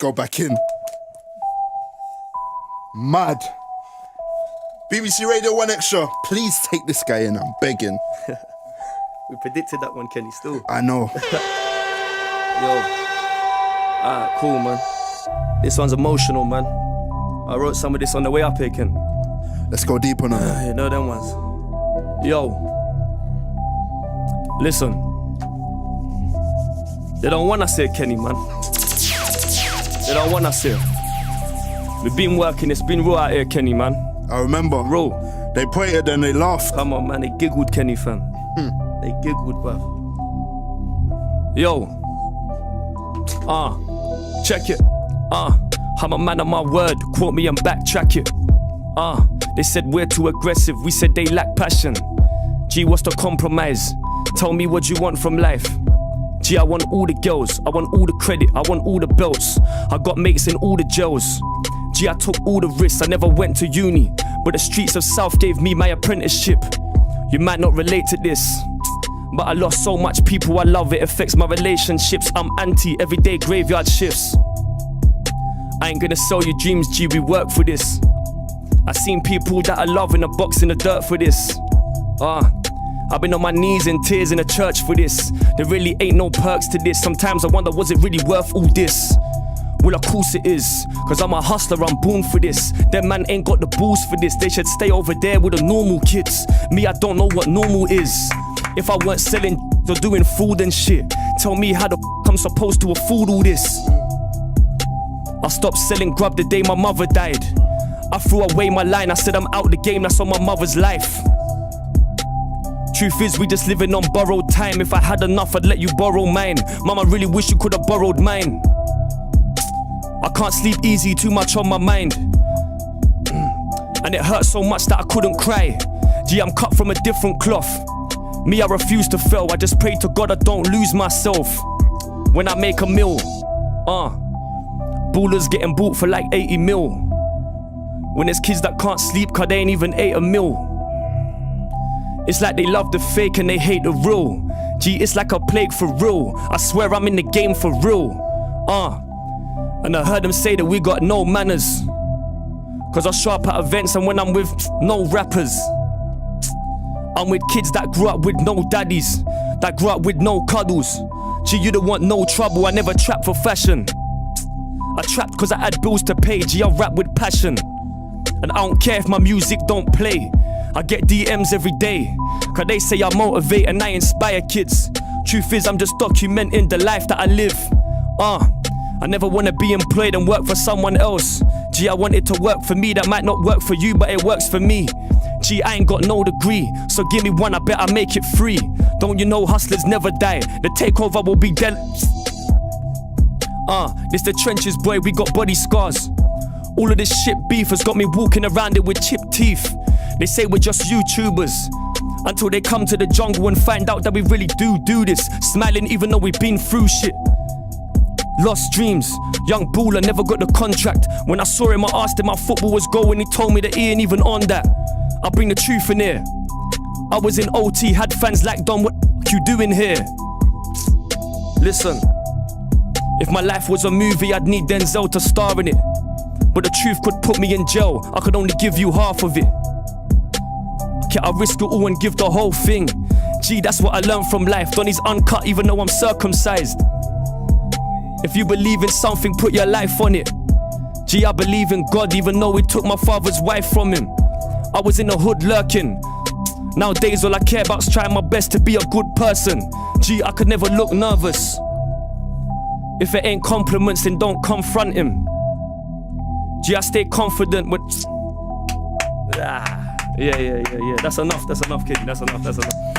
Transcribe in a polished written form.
go back in. Mad. BBC Radio 1 Extra, please take this guy in, I'm begging. We predicted that one, Kenny, still. I know. Yo. Alright, cool, man. This one's emotional, man. I wrote some of this on the way up here, Ken. Let's go deep on them. You know them ones. Yo. Listen. They don't want us here, Kenny, man. They don't want us here. We've been working, it's been raw out here, Kenny, man. I remember. Raw. They pointed and they laughed. Come on, man, they giggled, Kenny, fam. They giggled, bruv. Yo. Check it. I'm a man of my word, quote me and backtrack it. They said we're too aggressive, we said they lack passion. Gee, what's the compromise? Tell me what you want from life. Gee, I want all the girls, I want all the credit, I want all the belts. I got mates in all the jails. Gee, I took all the risks, I never went to uni, but the streets of South gave me my apprenticeship. You might not relate to this, but I lost so much people I love, it affects my relationships. I'm anti everyday graveyard shifts. I ain't gonna sell you dreams, G, we work for this. I seen people that I love in a box in the dirt for this. I've been on my knees in tears in a church for this. There really ain't no perks to this. Sometimes I wonder, was it really worth all this? Well, of course it is, cause I'm a hustler, I'm born for this. Them man ain't got the balls for this. They should stay over there with the normal kids. Me, I don't know what normal is. If I weren't selling or doing food and shit, tell me how the I'm supposed to afford all this. I stopped selling grub the day my mother died. I threw away my line, I said I'm out the game, that's on my mother's life. Truth is, we just living on borrowed time. If I had enough, I'd let you borrow mine. Mama really wish you could have borrowed mine. I can't sleep easy, too much on my mind. And it hurt so much that I couldn't cry. Gee, I'm cut from a different cloth. Me, I refuse to fail, I just pray to God I don't lose myself. When I make a meal, ballers getting bought for like 80 mil. When there's kids that can't sleep cause they ain't even ate a meal. It's like they love the fake and they hate the real. Gee, it's like a plague for real. I swear I'm in the game for real. And I heard them say that we got no manners, cause I show up at events and when I'm with no rappers, I'm with kids that grew up with no daddies, that grew up with no cuddles. Gee, you don't want no trouble, I never trapped for fashion. I trapped cause I had bills to pay, gee, I rap with passion. And I don't care if my music don't play. I get DMs every day, cause they say I motivate and I inspire kids. Truth is, I'm just documenting the life that I live. I never wanna be employed and work for someone else. Gee, I want it to work for me, that might not work for you, but it works for me. Gee, I ain't got no degree, so give me one, I bet I make it free. Don't you know hustlers never die, the takeover will be dead. This the trenches, boy, we got body scars. All of this shit beef has got me walking around it with chipped teeth. They say we're just YouTubers, until they come to the jungle and find out that we really do this. Smiling even though we've been through shit. Lost dreams, young baller, never got the contract. When I saw him, I asked him how football was going, he told me that he ain't even on that. I bring the truth in here. I was in OT, had fans like Don, what you doing here? Listen, if my life was a movie, I'd need Denzel to star in it. But the truth could put me in jail, I could only give you half of it. I risk it all and give the whole thing. Gee, that's what I learned from life. Donnie's uncut even though I'm circumcised. If you believe in something, put your life on it. Gee, I believe in God even though he took my father's wife from him. I was in the hood lurking. Nowadays all I care about is trying my best to be a good person. Gee, I could never look nervous. If it ain't compliments, then don't confront him. Gee, I stay confident with... Yeah. That's enough, kid. That's enough.